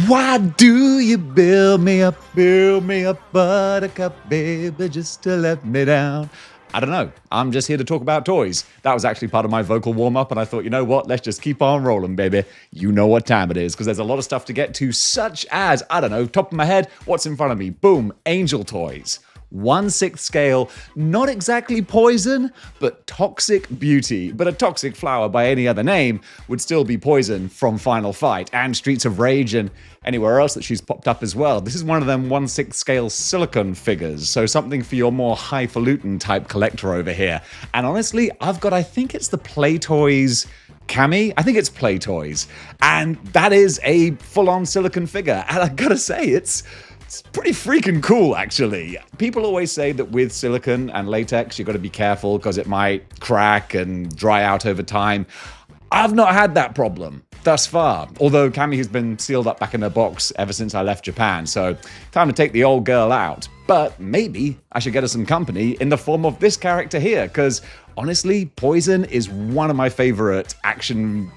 Why do you build me up, buttercup, baby, just to let me down? I don't know. I'm just here to talk about toys. That was actually part of my vocal warm-up, and I thought, you know what? Let's just keep on rolling, baby. You know what time it is, because there's a lot of stuff to get to, such as, I don't know, top of my head, what's in front of me? Boom, Angel Toys. 1/6 scale, not exactly poison, but toxic beauty. But a toxic flower by any other name would still be poison from Final Fight and Streets of Rage and anywhere else that she's popped up as well. This is one of them 1/6 scale silicone figures, so something for your more highfalutin type collector over here. And honestly, I think it's the Play Toys Cammy. I think it's Play Toys. And that is a full-on silicone figure. And I gotta say, it's pretty freaking cool, actually. People always say that with silicone and latex, you've got to be careful because it might crack and dry out over time. I've not had that problem thus far, although Cammy has been sealed up back in her box ever since I left Japan, so time to take the old girl out. But maybe I should get her some company in the form of this character here, because honestly, Poison is one of my favorite action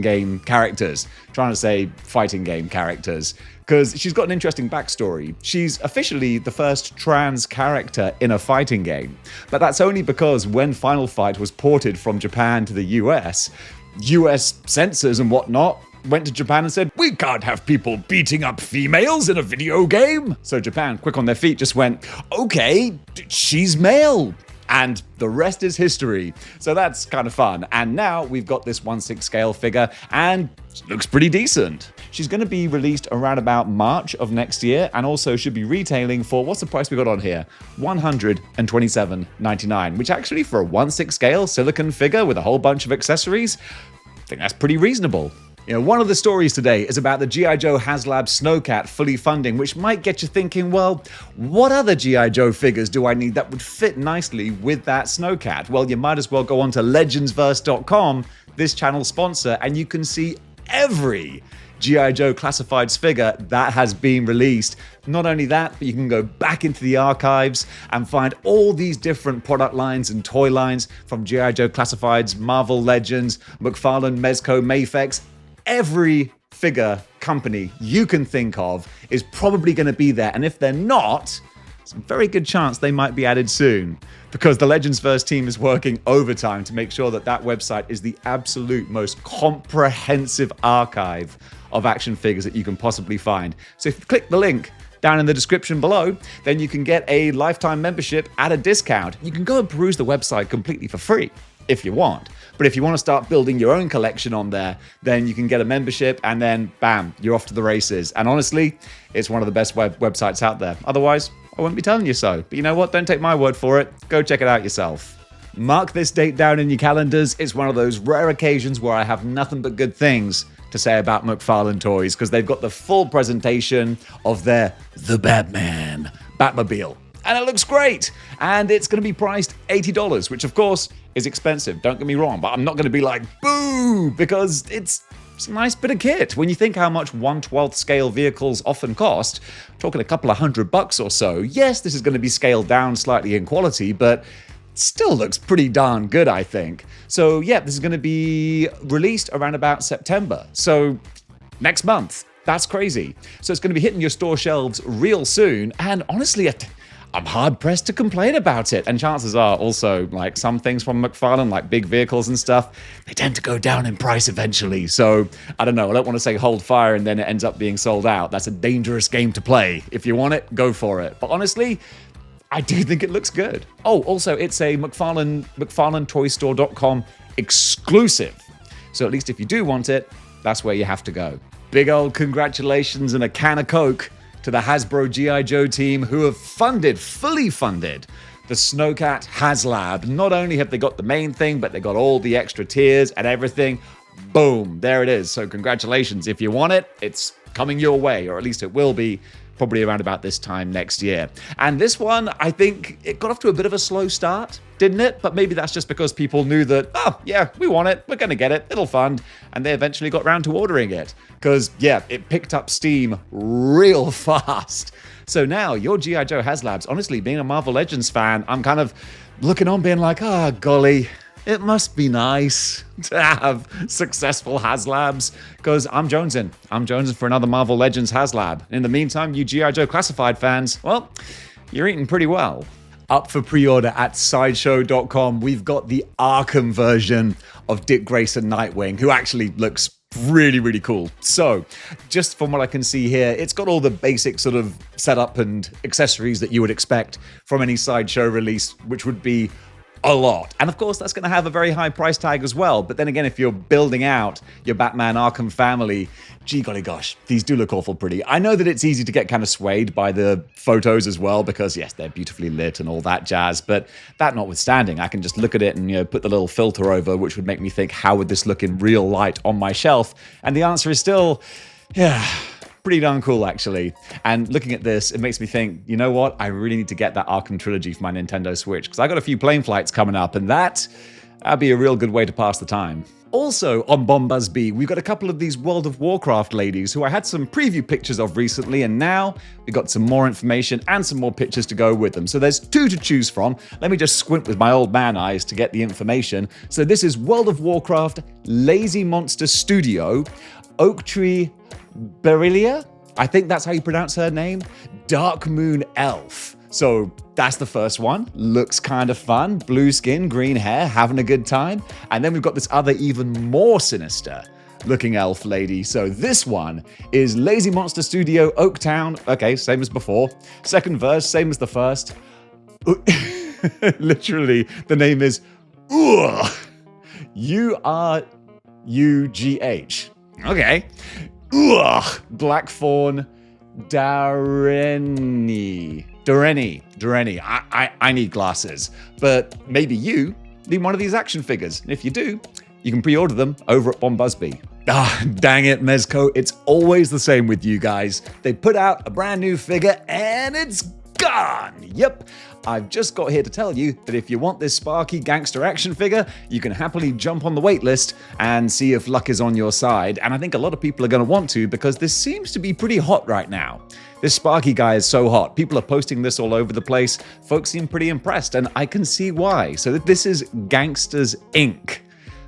game characters. Trying to say fighting game characters, because she's got an interesting backstory. She's officially the first trans character in a fighting game, but that's only because when Final Fight was ported from Japan to the US censors and whatnot went to Japan and said, we can't have people beating up females in a video game. So Japan, quick on their feet, just went, okay, she's male. And the rest is history. So that's kind of fun. And now we've got this 1/6 scale figure, and it looks pretty decent. She's going to be released around about March of next year, and also should be retailing for, what's the price we got on here? $127.99, which actually for a 1/6 scale silicone figure with a whole bunch of accessories, I think that's pretty reasonable. You know, one of the stories today is about the G.I. Joe Haslab Snowcat fully funding, which might get you thinking, well, what other G.I. Joe figures do I need that would fit nicely with that Snowcat? Well, you might as well go on to Legendsverse.com, this channel's sponsor, and you can see every G.I. Joe Classifieds figure that has been released. Not only that, but you can go back into the archives and find all these different product lines and toy lines from G.I. Joe Classifieds, Marvel Legends, McFarlane, Mezco, Mafex. Every figure company you can think of is probably going to be there, and if they're not, there's a very good chance they might be added soon, because the Legendsverse team is working overtime to make sure that that website is the absolute most comprehensive archive of action figures that you can possibly find. So if you click the link down in the description below, then you can get a lifetime membership at a discount. You can go and peruse the website completely for free if you want. But if you want to start building your own collection on there, then you can get a membership and then bam, you're off to the races. And honestly, it's one of the best websites out there. Otherwise, I wouldn't be telling you so. But you know what? Don't take my word for it. Go check it out yourself. Mark this date down in your calendars. It's one of those rare occasions where I have nothing but good things to say about McFarlane Toys, because they've got the full presentation of their The Batman Batmobile. And it looks great. And it's going to be priced $80, which of course is expensive. Don't get me wrong, but I'm not going to be like, boo, because it's a nice bit of kit. When you think how much 1/12 scale vehicles often cost, talking a couple of $100 or so. Yes, this is going to be scaled down slightly in quality, but still looks pretty darn good, I think. So yeah, this is going to be released around about September. So next month. That's crazy. So it's going to be hitting your store shelves real soon. And honestly, I'm hard-pressed to complain about it. And chances are also, like some things from McFarlane, like big vehicles and stuff, they tend to go down in price eventually. So, I don't know, I don't want to say hold fire and then it ends up being sold out. That's a dangerous game to play. If you want it, go for it. But honestly, I do think it looks good. Oh, also, it's a McFarlanetoystore.com exclusive. So at least if you do want it, that's where you have to go. Big old congratulations and a can of Coke to the Hasbro G.I. Joe team, who have fully funded the Snowcat Haslab. Not only have they got the main thing, but they got all the extra tiers and everything. Boom, there it is. So congratulations. If you want it, it's coming your way, or at least it will be probably around about this time next year. And this one, I think it got off to a bit of a slow start, didn't it? But maybe that's just because people knew that, oh, yeah, we want it, we're going to get it, it'll fund. And they eventually got round to ordering it. Because, yeah, it picked up steam real fast. So now, your G.I. Joe Haslabs, honestly, being a Marvel Legends fan, I'm kind of looking on being like, golly, it must be nice to have successful Haslabs, because I'm jonesing. I'm jonesing for another Marvel Legends Haslab. In the meantime, you G.I. Joe Classified fans, well, you're eating pretty well. Up for pre-order at Sideshow.com, we've got the Arkham version of Dick Grayson Nightwing, who actually looks really, really cool. So, just from what I can see here, it's got all the basic sort of setup and accessories that you would expect from any Sideshow release, which would be a lot. And of course, that's going to have a very high price tag as well. But then again, if you're building out your Batman Arkham family, gee golly gosh, these do look awful pretty. I know that it's easy to get kind of swayed by the photos as well, because yes, they're beautifully lit and all that jazz. But that notwithstanding, I can just look at it and put the little filter over, which would make me think, how would this look in real light on my shelf? And the answer is still, yeah, pretty darn cool, actually. And looking at this, it makes me think, you know what? I really need to get that Arkham trilogy for my Nintendo Switch, because I got a few plane flights coming up, and that'd be a real good way to pass the time. Also on Bombuzz we've got a couple of these World of Warcraft ladies who I had some preview pictures of recently, and now we've got some more information and some more pictures to go with them. So there's two to choose from. Let me just squint with my old man eyes to get the information. So this is World of Warcraft Lazy Monster Studio, Oak Tree Berylia, I think that's how you pronounce her name, Dark Moon Elf. So that's the first one. Looks kind of fun. Blue skin, green hair, having a good time. And then we've got this other even more sinister looking elf lady. So this one is Lazy Monster Studio, Oaktown. Okay, same as before. Second verse, same as the first. Literally, the name is U-R-U-G-H. Okay. Blackthorn Dareni. I need glasses. But maybe you need one of these action figures. And if you do, you can pre-order them over at Bombuzz. Ah, dang it, Mezco. It's always the same with you guys. They put out a brand new figure and it's gone. Yep. I've just got here to tell you that if you want this Sparky gangster action figure, you can happily jump on the wait list and see if luck is on your side. And I think a lot of people are going to want to, because this seems to be pretty hot right now. This Sparky guy is so hot. People are posting this all over the place. Folks seem pretty impressed, and I can see why. So this is Gangsters Inc.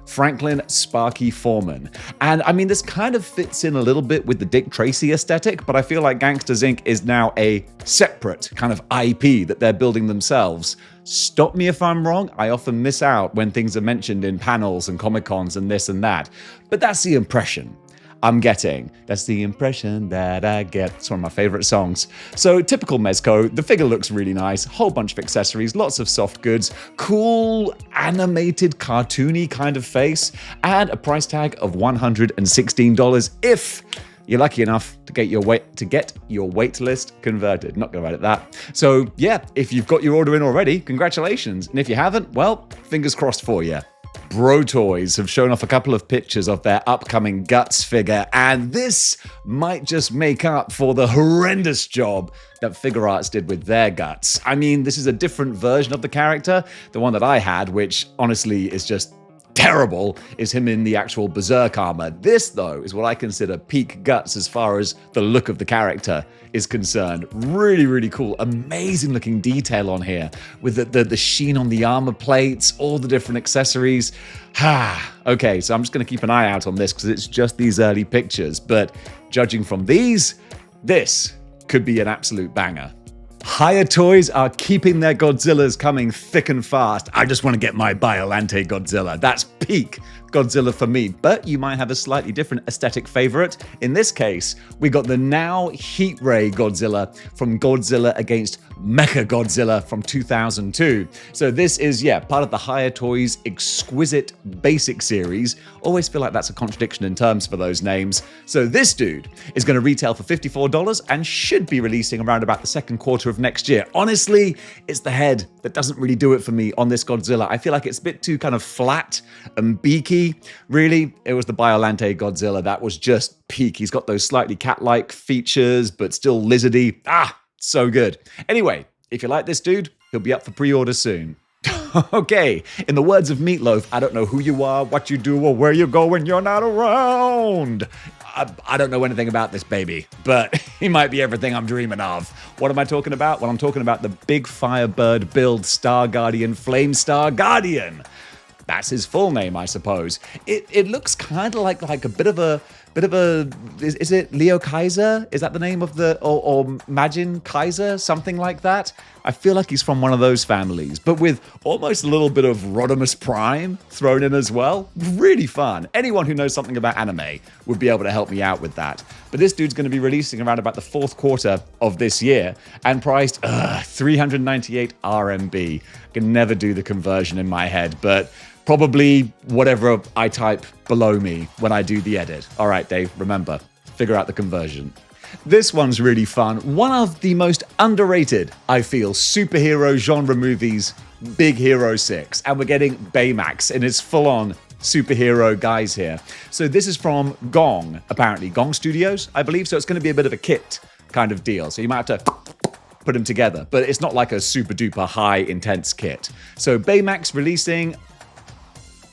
Franklin Sparky Foreman. And I mean, this kind of fits in a little bit with the Dick Tracy aesthetic, but I feel like Gangsters Inc. is now a separate kind of IP that they're building themselves. Stop me if I'm wrong. I often miss out when things are mentioned in panels and Comic-Cons and this and that. But that's the impression I'm getting. That's the impression that I get. It's one of my favorite songs. So typical Mezco, the figure looks really nice, whole bunch of accessories, lots of soft goods, cool animated cartoony kind of face, and a price tag of $116 if you're lucky enough to get your wait list converted. Not gonna write it that. So yeah, if you've got your order in already, congratulations. And if you haven't, well, fingers crossed for you. Bro Toys have shown off a couple of pictures of their upcoming Guts figure, and this might just make up for the horrendous job that Figure Arts did with their Guts. I mean, this is a different version of the character. The one that I had, which honestly is just terrible, is him in the actual Berserk armor. This, though, is what I consider peak Guts as far as the look of the character is concerned. Really, really cool. Amazing looking detail on here with the sheen on the armor plates, all the different accessories. Okay, so I'm just going to keep an eye out on this because it's just these early pictures. But judging from these, this could be an absolute banger. Hiya Toys are keeping their Godzillas coming thick and fast. I just want to get my Biolante Godzilla. That's peak Godzilla for me, but you might have a slightly different aesthetic favorite. In this case, we got the now Heat Ray Godzilla from Godzilla against Mecha Godzilla from 2002. So this is, part of the Hiya Toys Exquisite Basic series. Always feel like that's a contradiction in terms for those names. So this dude is going to retail for $54 and should be releasing around about the second quarter of next year. Honestly, it's the head that doesn't really do it for me on this Godzilla. I feel like it's a bit too kind of flat and beaky. Really, it was the Biolante Godzilla that was just peak. He's got those slightly cat-like features, but still lizardy. So good. Anyway, if you like this dude, he'll be up for pre-order soon. Okay, in the words of Meatloaf, I don't know who you are, what you do, or where you go when you're not around. I don't know anything about this baby, but he might be everything I'm dreaming of. What am I talking about? Well, I'm talking about the Big Firebird Build Star Guardian Flame Star Guardian. That's his full name, I suppose. It looks kind of like a bit of a is it Leo Kaiser? Is that the name of the or Majin Kaiser, something like that? I feel like he's from one of those families, but with almost a little bit of Rodimus Prime thrown in as well. Really fun. Anyone who knows something about anime would be able to help me out with that. But this dude's going to be releasing around about the fourth quarter of this year and priced 398 RMB. I can never do the conversion in my head, but probably whatever I type below me when I do the edit. All right, Dave, remember, figure out the conversion. This one's really fun. One of the most underrated, I feel, superhero genre movies, Big Hero 6. And we're getting Baymax in his full-on superhero guise here. So this is from Gong, apparently. Gong Studios, I believe. So it's going to be a bit of a kit kind of deal. So you might have to put them together. But it's not like a super-duper high intense kit. So Baymax releasing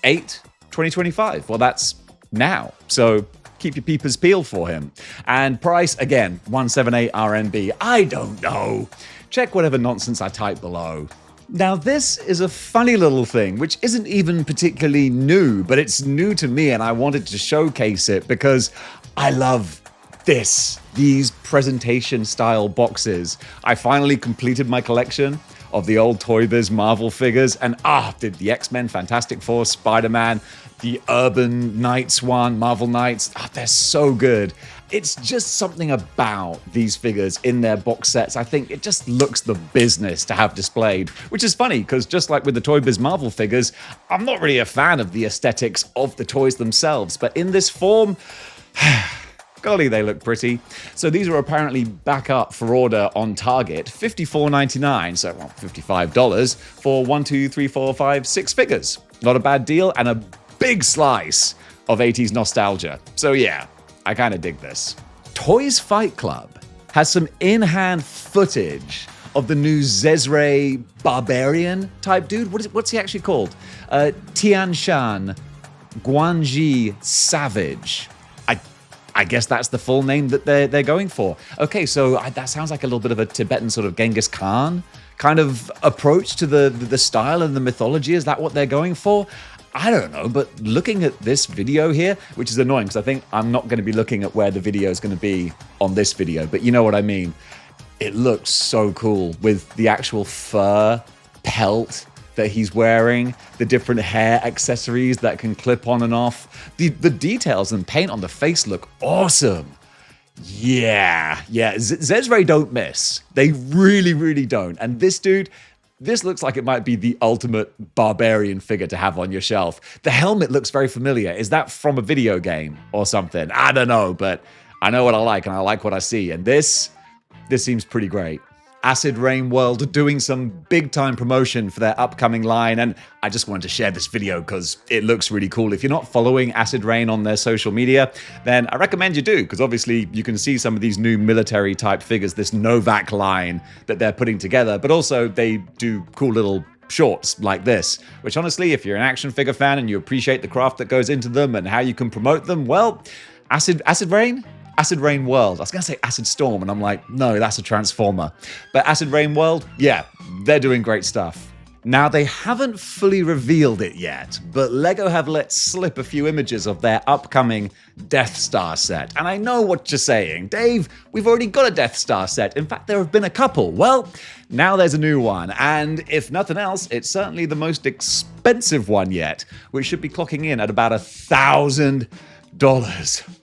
2025. Well, that's now. So keep your peepers peeled for him. And price, again, 178 RMB. I don't know. Check whatever nonsense I type below. Now, this is a funny little thing, which isn't even particularly new, but it's new to me, and I wanted to showcase it because I love these presentation-style boxes. I finally completed my collection of the old Toy Biz Marvel figures, and did the X-Men, Fantastic Four, Spider-Man, the Urban Knights one, Marvel Knights, they're so good. It's just something about these figures in their box sets. I think it just looks the business to have displayed, which is funny because just like with the Toy Biz Marvel figures, I'm not really a fan of the aesthetics of the toys themselves, but in this form, golly, they look pretty. So these are apparently back up for order on Target, $54.99, so $55 for 1, 2, 3, 4, 5, 6 figures. Not a bad deal, and a big slice of 80s nostalgia. So yeah, I kind of dig this. Toys Fight Club has some in-hand footage of the new Xesray barbarian type dude. What's he actually called? Tian Shan Guanji Savage. I guess that's the full name that they're going for. Okay, so that sounds like a little bit of a Tibetan sort of Genghis Khan kind of approach to the style and the mythology. Is that what they're going for? I don't know, but looking at this video here, which is annoying because I think I'm not going to be looking at where the video is going to be on this video, but you know what I mean. It looks so cool with the actual fur pelt that he's wearing, the different hair accessories that can clip on and off. The details and paint on the face look awesome. Yeah. Xesray don't miss. They really, really don't. And this dude, this looks like it might be the ultimate barbarian figure to have on your shelf. The helmet looks very familiar. Is that from a video game or something? I don't know, but I know what I like and I like what I see. And this seems pretty great. Acid Rain World doing some big time promotion for their upcoming line, and I just wanted to share this video because it looks really cool. If you're not following Acid Rain on their social media, then I recommend you do, because obviously you can see some of these new military type figures, this Novak line that they're putting together, but also they do cool little shorts like this, which honestly, if you're an action figure fan and you appreciate the craft that goes into them and how you can promote them, well, Acid Rain World. I was going to say Acid Storm, and I'm like, no, that's a Transformer. But Acid Rain World, yeah, they're doing great stuff. Now, they haven't fully revealed it yet, but LEGO have let slip a few images of their upcoming Death Star set. And I know what you're saying. Dave, we've already got a Death Star set. In fact, there have been a couple. Well, now there's a new one. And if nothing else, it's certainly the most expensive one yet, which should be clocking in at about $1,000.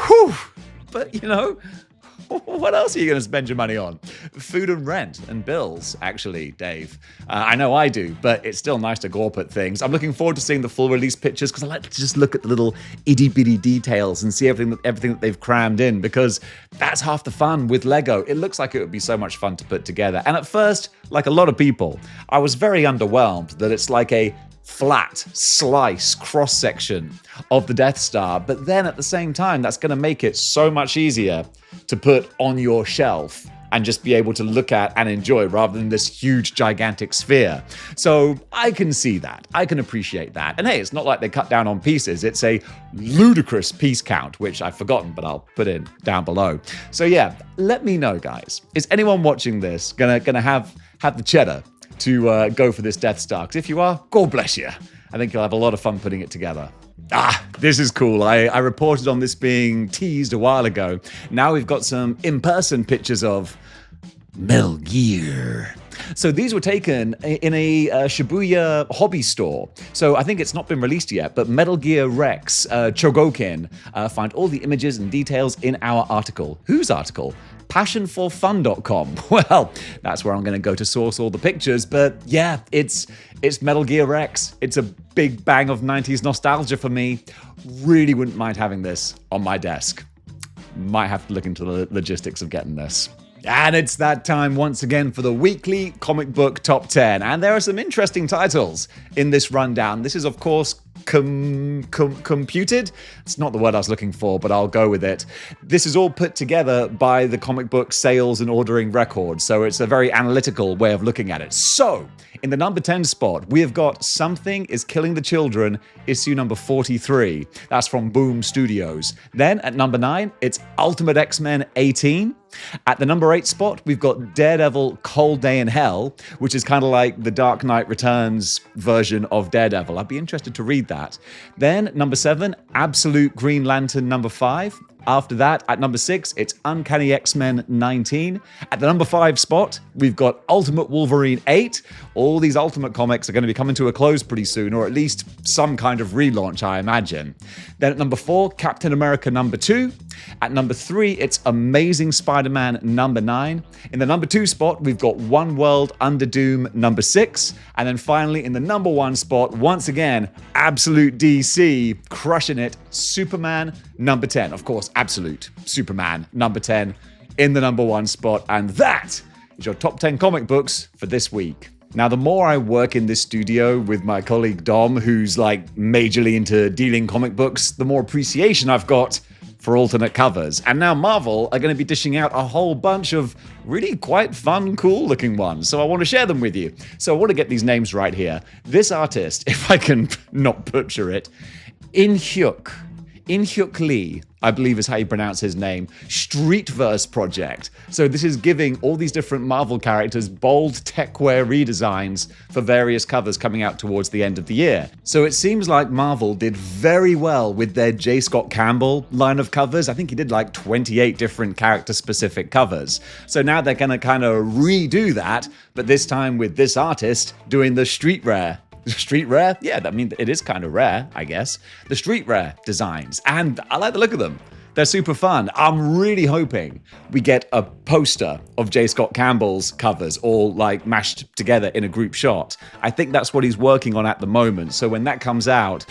Whew! But, you know, what else are you going to spend your money on? Food and rent and bills, actually, Dave. I know I do, but it's still nice to gawp at things. I'm looking forward to seeing the full release pictures because I like to just look at the little itty-bitty details and see everything that they've crammed in, because that's half the fun with LEGO. It looks like it would be so much fun to put together. And at first, like a lot of people, I was very underwhelmed that it's like a flat slice cross-section of the Death Star, but then at the same time that's going to make it so much easier to put on your shelf and just be able to look at and enjoy rather than this huge gigantic sphere. So I can see that, I can appreciate that. And hey, it's not like they cut down on pieces, it's a ludicrous piece count, which I've forgotten, but I'll put it down below. So yeah, let me know, guys, is anyone watching this gonna have the cheddar to go for this Death Star? Because if you are, God bless you. I think you'll have a lot of fun putting it together. This is cool. I reported on this being teased a while ago. Now we've got some in-person pictures of Metal Gear. So these were taken in a Shibuya hobby store. So I think it's not been released yet, but Metal Gear Rex Chogokin. Find all the images and details in our article. Whose article? passionforfun.com. Well, that's where I'm going to go to source all the pictures. But yeah, it's Metal Gear Rex. It's a big bang of 90s nostalgia for me. Really wouldn't mind having this on my desk. Might have to look into the logistics of getting this. And it's that time once again for the weekly comic book top 10. And there are some interesting titles in this rundown. This is, of course, computed. It's not the word I was looking for, but I'll go with it. This is all put together by the comic book sales and ordering record. So it's a very analytical way of looking at it. So in the number 10 spot, we have got Something is Killing the Children, issue number 43. That's from Boom Studios. Then at number 9, it's Ultimate X-Men 18. At the number 8 spot, we've got Daredevil Cold Day in Hell, which is kind of like the Dark Knight Returns version of Daredevil. I'd be interested to read that. Then, number 7, Absolute Green Lantern number 5. After that, at number 6, it's Uncanny X-Men 19. At the number 5 spot, we've got Ultimate Wolverine 8. All these Ultimate comics are going to be coming to a close pretty soon, or at least some kind of relaunch, I imagine. Then at number 4, Captain America number 2. At number 3, it's Amazing Spider-Man number 9. In the number 2 spot, we've got One World Under Doom number 6. And then finally, in the number 1 spot, once again, Absolute DC, crushing it, Superman number 10. Of course, Absolute Superman number 10 in the number 1 spot. And that is your top 10 comic books for this week. Now, the more I work in this studio with my colleague Dom, who's like majorly into dealing comic books, the more appreciation I've got for alternate covers. And now Marvel are going to be dishing out a whole bunch of really quite fun, cool looking ones. So I want to share them with you. So I want to get these names right here. This artist, if I can not butcher it, In-hyuk Lee, I believe is how you pronounce his name, Streetverse project. So this is giving all these different Marvel characters bold techwear redesigns for various covers coming out towards the end of the year. So it seems like Marvel did very well with their J. Scott Campbell line of covers. I think he did like 28 different character-specific covers. So now they're going to kind of redo that, but this time with this artist doing the street rare. Street rare? Yeah, I mean, it is kind of rare, I guess. The street rare designs, and I like the look of them. They're super fun. I'm really hoping we get a poster of J. Scott Campbell's covers all like mashed together in a group shot. I think that's what he's working on at the moment. So when that comes out,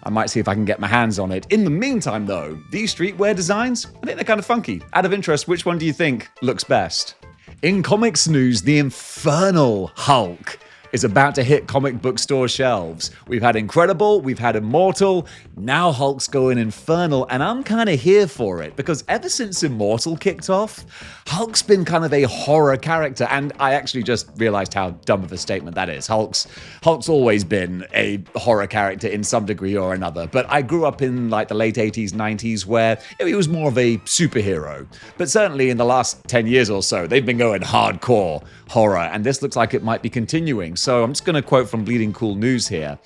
I might see if I can get my hands on it. In the meantime, though, these streetwear designs, I think they're kind of funky. Out of interest, which one do you think looks best? In comics news, the Infernal Hulk is about to hit comic book store shelves. We've had Incredible, we've had Immortal, now Hulk's going Infernal, and I'm kind of here for it, because ever since Immortal kicked off, Hulk's been kind of a horror character, and I actually just realized how dumb of a statement that is. Hulk's always been a horror character in some degree or another, but I grew up in like the late 80s, 90s, where he was more of a superhero. But certainly in the last 10 years or so, they've been going hardcore horror, and this looks like it might be continuing. So I'm just going to quote from Bleeding Cool News here.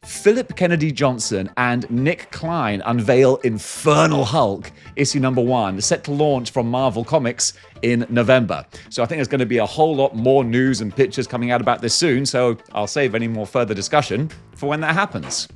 Philip Kennedy Johnson and Nick Klein unveil Infernal Hulk, issue number 1, set to launch from Marvel Comics in November. So I think there's going to be a whole lot more news and pictures coming out about this soon, so I'll save any more further discussion for when that happens.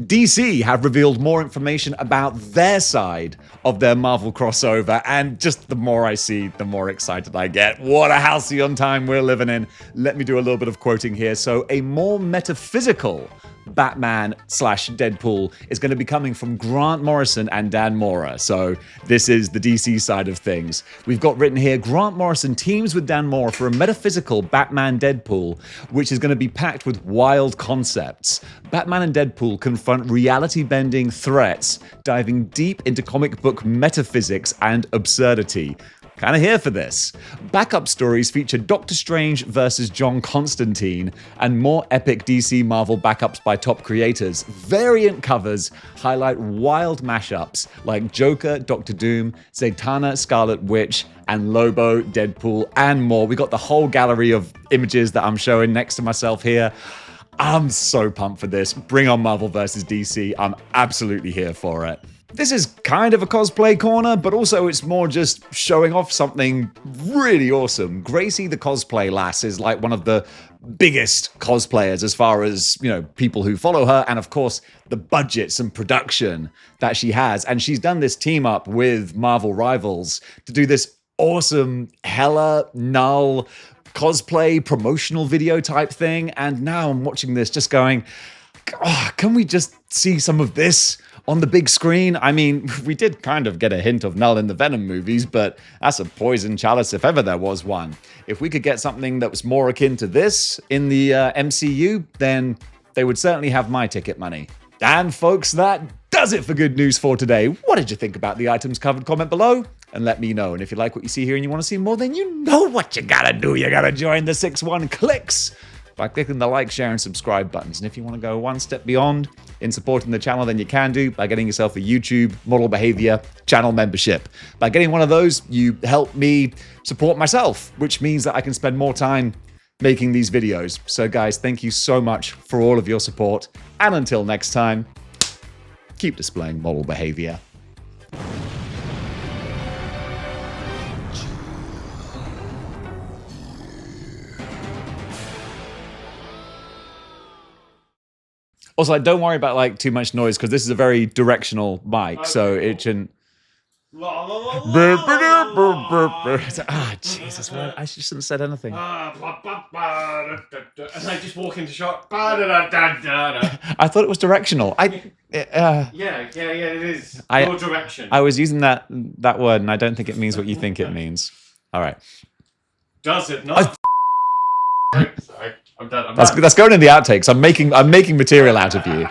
DC have revealed more information about their side of their Marvel crossover, and just the more I see, the more excited I get. What a halcyon time we're living in. Let me do a little bit of quoting here. So a more metaphysical Batman/Deadpool is going to be coming from Grant Morrison and Dan Mora. So this is the DC side of things. We've got written here, Grant Morrison teams with Dan Mora for a metaphysical Batman-Deadpool, which is going to be packed with wild concepts. Batman and Deadpool confront reality-bending threats, diving deep into comic book metaphysics and absurdity. Kind of here for this. Backup stories feature Doctor Strange versus John Constantine and more epic DC Marvel backups by top creators. Variant covers highlight wild mashups like Joker, Doctor Doom, Zatanna, Scarlet Witch, and Lobo, Deadpool, and more. We got the whole gallery of images that I'm showing next to myself here. I'm so pumped for this. Bring on Marvel vs. DC. I'm absolutely here for it. This is kind of a cosplay corner, but also it's more just showing off something really awesome. Gracie the cosplay lass is like one of the biggest cosplayers as far as, you know, people who follow her, and of course the budgets and production that she has. And she's done this team up with Marvel Rivals to do this awesome hella null cosplay promotional video type thing. And now I'm watching this just going, oh, can we just see some of this on the big screen? I mean, we did kind of get a hint of Null in the Venom movies, but that's a poison chalice if ever there was one. If we could get something that was more akin to this in the MCU, then they would certainly have my ticket money. And folks, that does it for good news for today. What did you think about the items covered? Comment below and let me know. And if you like what you see here and you want to see more, then you know what you gotta do. You gotta join the 6-1 Clicks by clicking the like, share, and subscribe buttons. And if you want to go one step beyond in supporting the channel, then you can do by getting yourself a YouTube Model Behavior channel membership. By getting one of those, you help me support myself, which means that I can spend more time making these videos. So guys, thank you so much for all of your support. And until next time, keep displaying model behavior. Also, like, don't worry about like too much noise because this is a very directional mic, so it shouldn't. Ah, Jesus, man, I shouldn't have said anything. And I just walk into shot. I thought it was directional. Yeah, it is. Your direction. I was using that word, and I don't think it means what you think it means. All right. Does it not? Sorry, I'm done. That's going in the outtakes. I'm making material out of you.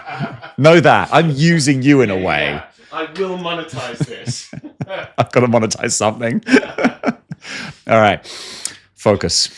Know that. I'm using you in a way. Yeah, I will monetize this. I've got to monetize something. All right. Focus.